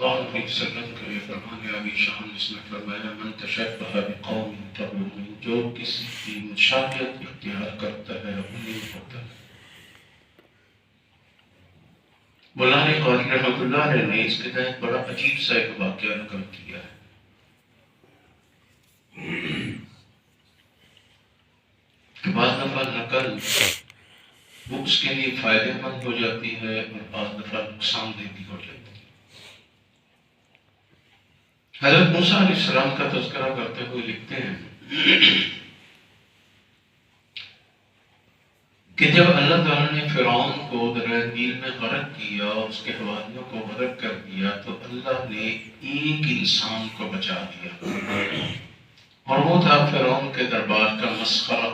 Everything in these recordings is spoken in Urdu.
اللہ علیہ وسلم کا یہ فرمان علی شان، اس نے فرمایا من تشبہ بقوم فهو، جو کسی کی مشابہت اختیار کرتا ہے انہیں ہوتا ہے۔ مولانا قاری رحمۃ اللہ علیہ نے اس کے تحت بڑا عجیب سا ایک واقعہ نقل کیا ہے کہ بعض دفعہ نقل وہ اس کے لیے فائدے مند ہو جاتی ہے اور بعض دفعہ نقصان دہ بھی ہو جاتی ہے۔ حضرت موسیٰ علیہ السلام کا تذکرہ کرتے ہوئے لکھتے ہیں کہ جب اللہ تعالیٰ نے فرعون کو دریا نیل میں غرق کیا اور اس کے حواریوں کو غرق کر دیا تو اللہ نے ایک انسان کو بچا دیا اور وہ تھا فرعون کے دربار کا مسخرہ،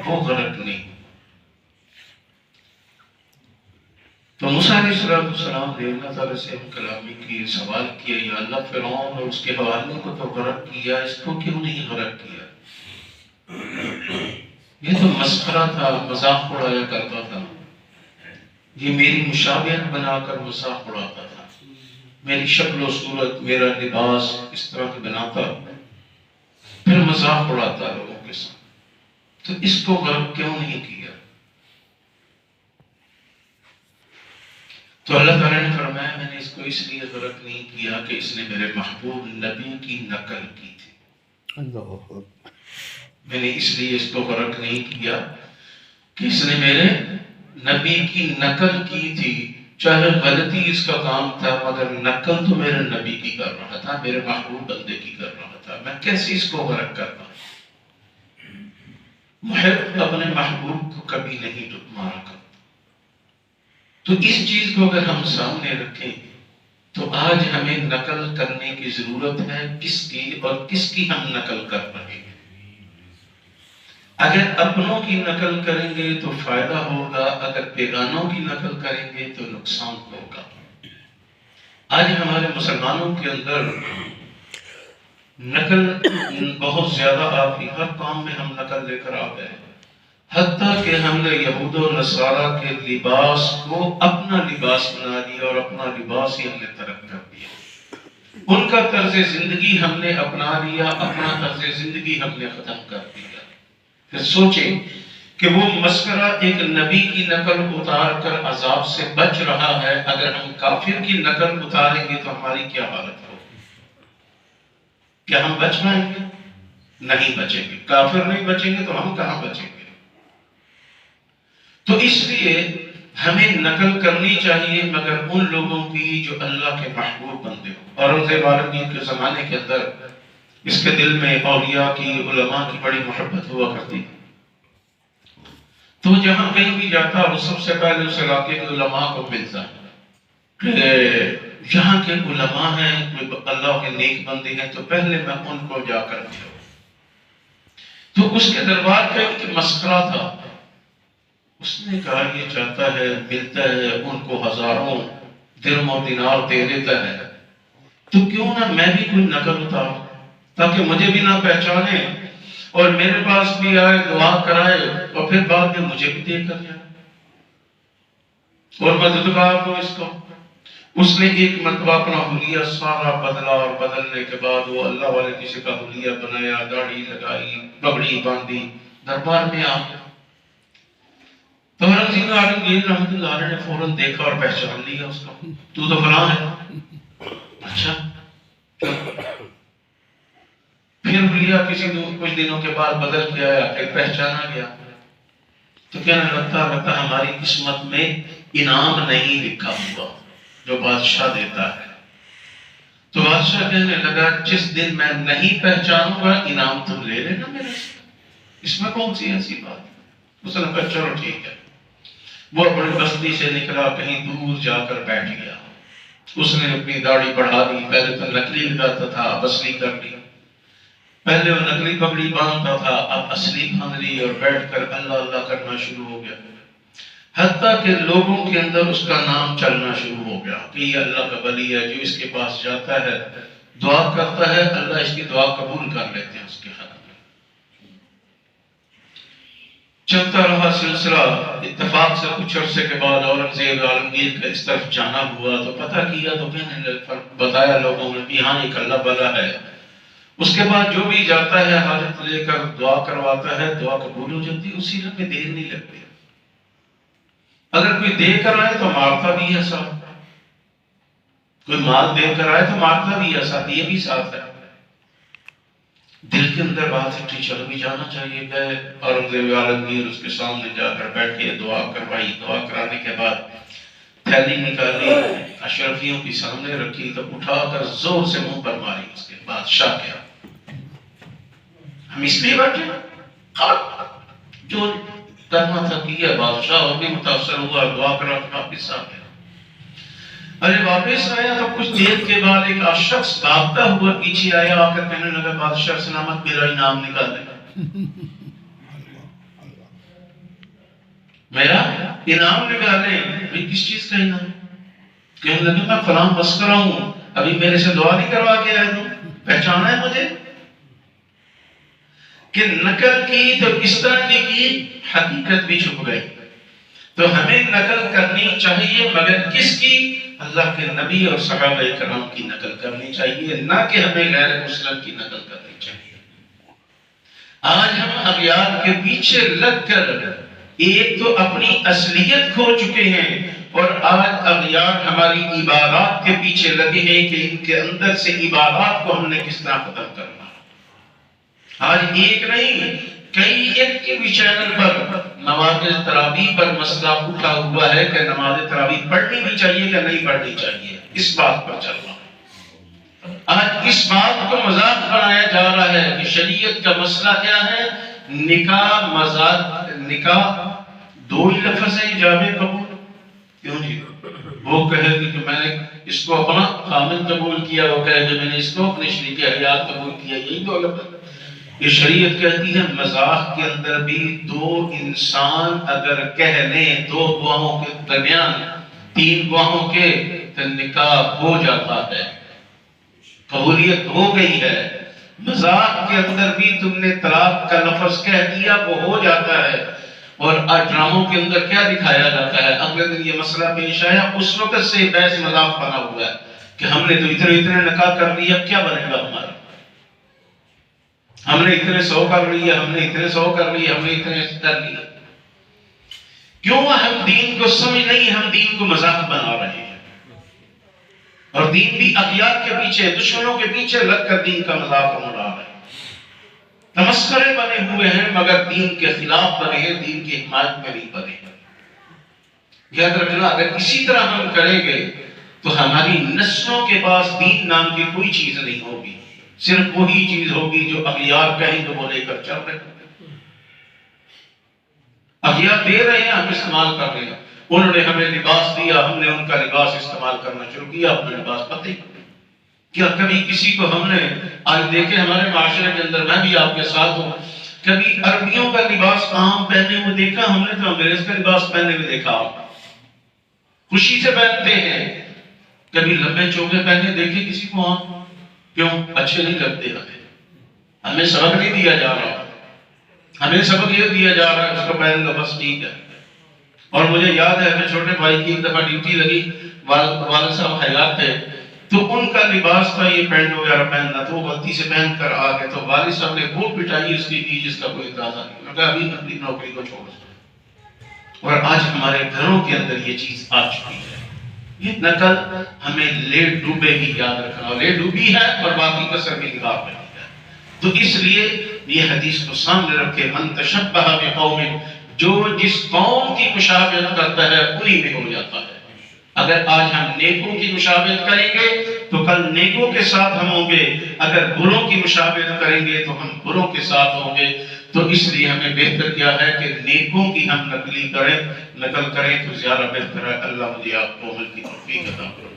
وہ غرق نہیں۔ تو موسیٰ علیہ السلام نے اللہ تعالیٰ سے کلامی کی سوال کیا، یا اللہ فرعون اور اس کے حواریوں کو تو غرق کیا، اس کو کیوں نہیں غرق کیا؟ یہ تو مسخرہ تھا، مذاق اڑایا کرتا تھا، یہ میری مشابہت بنا کر مذاق اڑاتا تھا، میری شکل و صورت، میرا لباس اس طرح کے بناتا، پھر مذاق اڑاتا لوگوں کے ساتھ، تو اس کو غرق کیوں نہیں کیا؟ تو اللہ تعالیٰ نے فرمایا میں نے اس کو اس لیے غرق نہیں کیا کہ اس نے میرے محبوب نبی کی نقل کی تھی۔ میں نے اس لیے اس کو غرق نہیں کیا کہ اس نے میرے نبی کی نقل کی تھی، چاہے غلطی اس کا کام تھا مگر نقل تو میرے نبی کی کر رہا تھا، میرے محبوب بندے کی کر رہا تھا، میں کیسے اس کو غرق کرتا؟ محب اپنے محبوب کو کبھی نہیں مارا کرتا۔ تو اس چیز کو اگر ہم سامنے رکھیں تو آج ہمیں نقل کرنے کی ضرورت ہے کس کی، اور کس کی ہم نقل کر رہے ہیں۔ اگر اپنوں کی نقل کریں گے تو فائدہ ہوگا، اگر بیگانوں کی نقل کریں گے تو نقصان ہوگا۔ آج ہمارے مسلمانوں کے اندر نقل بہت زیادہ آ گئی، ہر کام میں ہم نقل لے کر آ گئے، حتیٰ کہ ہم نے یہود و نصارہ کے لباس کو اپنا لباس بنا لیا اور اپنا لباس ہی ہم نے ترک کر دیا، ان کا طرز زندگی ہم نے اپنا لیا، اپنا طرز زندگی ہم نے ختم کر دیا۔ پھر سوچیں کہ وہ مسخرہ ایک نبی کی نقل اتار کر عذاب سے بچ رہا ہے، اگر ہم کافر کی نقل اتاریں گے تو ہماری کیا حالت ہوگی؟ کیا ہم بچ پائیں گے؟ نہیں بچیں گے۔ کافر نہیں بچیں گے تو ہم کہاں بچیں گے؟ تو اس لیے ہمیں نقل کرنی چاہیے مگر ان لوگوں کی جو اللہ کے محبوب بندے ہوں۔ اورنگزیب عالمگیر کے زمانے کے اندر اس کے دل میں اولیاء کی، علماء کی بڑی محبت ہوا کرتی، تو جہاں کہیں بھی جاتا وہ سب سے پہلے اس علاقے کے علماء کو ملتا کہ یہاں کے علماء ہیں، اللہ کے نیک بندے ہیں، تو پہلے میں ان کو جا کر ملوں۔ تو اس کے دربار کا ایک مسخرہ تھا، اس نے کہا یہ چاہتا ہے ملتا ہے، ان کو ہزاروں درہم و دینار دے دیتا ہے، تو کیوں نہ میں بھی کوئی نقل اتاروں تاکہ مجھے بھی نہ پہچانے اور میرے پاس بھی آئے، دعا کرائے اور پھر بعد میں مجھے بھی دے کر جائے اور مددگار ہو اس کو۔ اس نے ایک مرتبہ اپنا حلیہ سارا بدلا اور بدلنے کے بعد وہ اللہ والے کسی کا حلیہ بنایا، داڑھی لگائی، پگڑی باندھی، دربار میں آ گیا۔ تو اورنگزیب عالمگیر رحمۃ اللہ علیہ نے فوراً دیکھا اور پہچان لیا اس کو، تو فلاں ہے۔ اچھا، پھر حلیہ کچھ دنوں کے بعد بدل کے آیا، پھر پہچانا گیا، تو کہنے لگتا ہماری قسمت میں انعام نہیں لکھا ہوا جو بادشاہ دیتا ہے۔ تو بادشاہ کہنے لگا جس دن میں نہیں پہچانوں گا انعام تم لے لینا میرے سے، اس میں کون سی ایسی بات ہے؟ اس نے کہا چلو ٹھیک ہے۔ وہ بڑی بستی سے نکلا، کہیں دور جا کر بیٹھ گیا، اس نے اپنی داڑھی بڑھا دی، پہلے تو نکلی لگاتا تھا، اب اصلی کر لی، پہلے وہ نکلی پگڑی باندھتا تھا، اب اصلی باندھ لی اور بیٹھ کر اللہ اللہ کرنا شروع ہو گیا، حتیٰ کہ لوگوں کے اندر اس کا نام چلنا شروع ہو گیا کہ یہ اللہ کا ولی ہے، جو اس کے پاس جاتا ہے دعا کرتا ہے اللہ اس کی دعا قبول کر لیتے ہیں اس کے حق میں۔ چلتا رہا سلسلہ، اتفاق سے کچھ عرصے کے بعد اورنگزیب عالمگیر کا اس طرف جانا ہوا تو پتہ کیا تو کہنے بتایا لوگوں نے کہ ہاں ایک اللہ بلا ہے. اس کے بعد جو بھی جاتا ہے حاجت لے کر دعا کرواتا ہے، دعا قبول ہو جاتی ہے، اسی میں دیر نہیں لگتی. اگر کوئی دے کر آئے تو مارتا بھی ہے ساتھ، کوئی مال دے کر آئے تو مارتا بھی ہے ساتھ، یہ بھی ساتھ ہے. دل کے اندر بات اٹھی چلو بھی جانا چاہیے. گئے اورنگزیب عالمگیر اس کے سامنے جا کر بیٹھ کے دعا کروائی. دعا کرانے کے بعد تھیلی نکالی، اشرفیوں کی سامنے رکھی تو اٹھا کر زور سے منہ پر ماری. اس کے بادشاہ کیا ہم اس لیے بیٹھے جو کرنا تھا کیا. بادشاہ اور بھی متاثر ہوا، دعا کرا واپس آ گیا. ارے واپس آیا تو کچھ دیر کے بعد ایک شخص بھاگتا ہوا پیچھے آیا، آ کر کہنے لگا بادشاہ سلامت میرا انعام نکال دے، میرا انعام نکالے. کس چیز کا انعام؟ کہنے لگا میں فلاں مسکرا ہوں، ابھی میرے سے دعا نہیں کروا کے آئے تم، پہچانا ہے مجھے؟ کہ نقل کی تو اس طرح کی حقیقت بھی چھپ گئی. تو ہمیں نقل کرنی چاہیے، مگر کس کی؟ اللہ کے نبی اور صحابہ کرام کی نقل کرنی چاہیے، نہ کہ ہمیں غیر مسلم کی نقل کرنی چاہیے. آج ہم اغیار کے پیچھے لگ کر ایک تو اپنی اصلیت کھو چکے ہیں، اور آج اغیار ہماری عبادات کے پیچھے لگے ہیں کہ ان کے اندر سے عبادات کو ہم نے کس طرح ختم کرنا. آج ایک نہیں کئی ایک کے بھی چینل پر نماز تراویح پر مسئلہ اٹھا ہوا ہے کہ نماز تراویح پڑھنی بھی چاہیے کہ نہیں پڑھنی چاہیے. اس بات پر چل رہا ہے. آج اس بات کو مذاق بنایا جا رہا ہے کہ شریعت کا مسئلہ کیا ہے؟ نکاح مذاق، نکاح دو ہی لفظ ہے، ایجاب قبول. کیوں جی؟ وہ کہے کہ میں نے اس کو اپنا خامن قبول کیا، وہ کہے کہ میں نے اس کو اپنے شریک حیات قبول کیا، یہی دو لفظ. یہ شریعت کہتی ہے مذاق کے اندر بھی دو انسان اگر کہہ لیں، دو گواہوں کے درمیان، تین گواہوں کے، تو نکاح ہو جاتا ہے، قبولیت ہو گئی ہے. مذاق کے اندر بھی تم نے طلاق کا لفظ کہہ دیا، وہ ہو جاتا ہے. اور ڈراموں کے اندر کیا دکھایا جاتا ہے؟ اگلے دن یہ مسئلہ پیش آیا، اس وقت سے بحث مذاق بنا ہوا ہے کہ ہم نے تو اتنے نکاح کر لیا، کیا بنے گا ہمارا؟ ہم نے اتنے 100 کر لیا، ہم نے اتنے 100 کر لیا، ہم نے اتنے کر لیا. کیوں ہم دین کو سمجھ نہیں، ہم دین کو مذاق بنا رہے ہیں. اور دین بھی اغیار کے پیچھے، دشمنوں کے پیچھے لگ کر دین کا مذاق اڑا رہے ہیں. تمسخرے بنے ہوئے ہیں، مگر دین کے خلاف بنے ہیں، دین کی حمایت میں نہیں بنے. یاد رکھنا اگر اسی طرح ہم کریں گے تو ہماری نسلوں کے پاس دین نام کی کوئی چیز نہیں ہوگی. صرف وہی چیز ہوگی جو اغیار کہیں تو وہ لے کر چل رہے ہیں. اغیار دے رہے ہیں، ہم استعمال کر رہے ہیں. انہوں نے ہمیں لباس دیا، ہم نے ان کا لباس استعمال کرنا شروع کیا، اپنا لباس پتہ ہی. کیا کبھی کسی کو ہم نے آج دیکھے ہمارے معاشرے کے اندر، میں بھی آپ کے ساتھ ہوں، کبھی عربیوں کا لباس عام پہنے ہوئے دیکھا ہم نے؟ تو انگریز کا لباس پہنے ہوئے دیکھا، خوشی سے پہنتے ہیں. کبھی لمبے چوکے پہنے دیکھے کسی کو؟ آپ کیوں؟ اچھے نہیں لگتے. ہمیں سبق نہیں دیا جا رہا، ہمیں سبق یہ دیا جا رہا ہے اس کو پہن لو بس ٹھیک ہے. اور مجھے یاد ہے میں چھوٹے بھائی کی ایک دفعہ ڈیوٹی لگی، والد صاحب حیات تھے، تو ان کا لباس تھا یہ پینٹ وغیرہ پہننا، تو وہ غلطی سے پہن کر آ گئے تو والد صاحب نے بھوک پٹائی اس کی جس کا کوئی اندازہ نہیں. میں کہا ابھی اپنی نوکری کو چھوڑ دو. اور آج ہمارے گھروں کے اندر یہ چیز آ چکی ہے. یہ نقل ہمیں لے ڈوبے گی، یاد رکھنا. لے ڈوبی ہے اور باقی کسر کی نگاہ میں ہے. تو اس لیے یہ حدیث کو سامنے رکھے، من تشبہ بقوم، جو جس قوم کی مشابہت کرتا ہے انہی میں ہو جاتا ہے. اگر آج ہم نیکوں کی مشابہت کریں گے تو کل نیکوں کے ساتھ ہم ہوں گے، اگر بروں کی مشابہت کریں گے تو ہم بروں کے ساتھ ہوں گے. تو اس لیے ہمیں بہتر کیا ہے کہ نیکوں کی ہم نقل کریں تو زیادہ بہتر ہے. اللہ مجھے آپ کو عمل کی توفیق عطا فرمائے.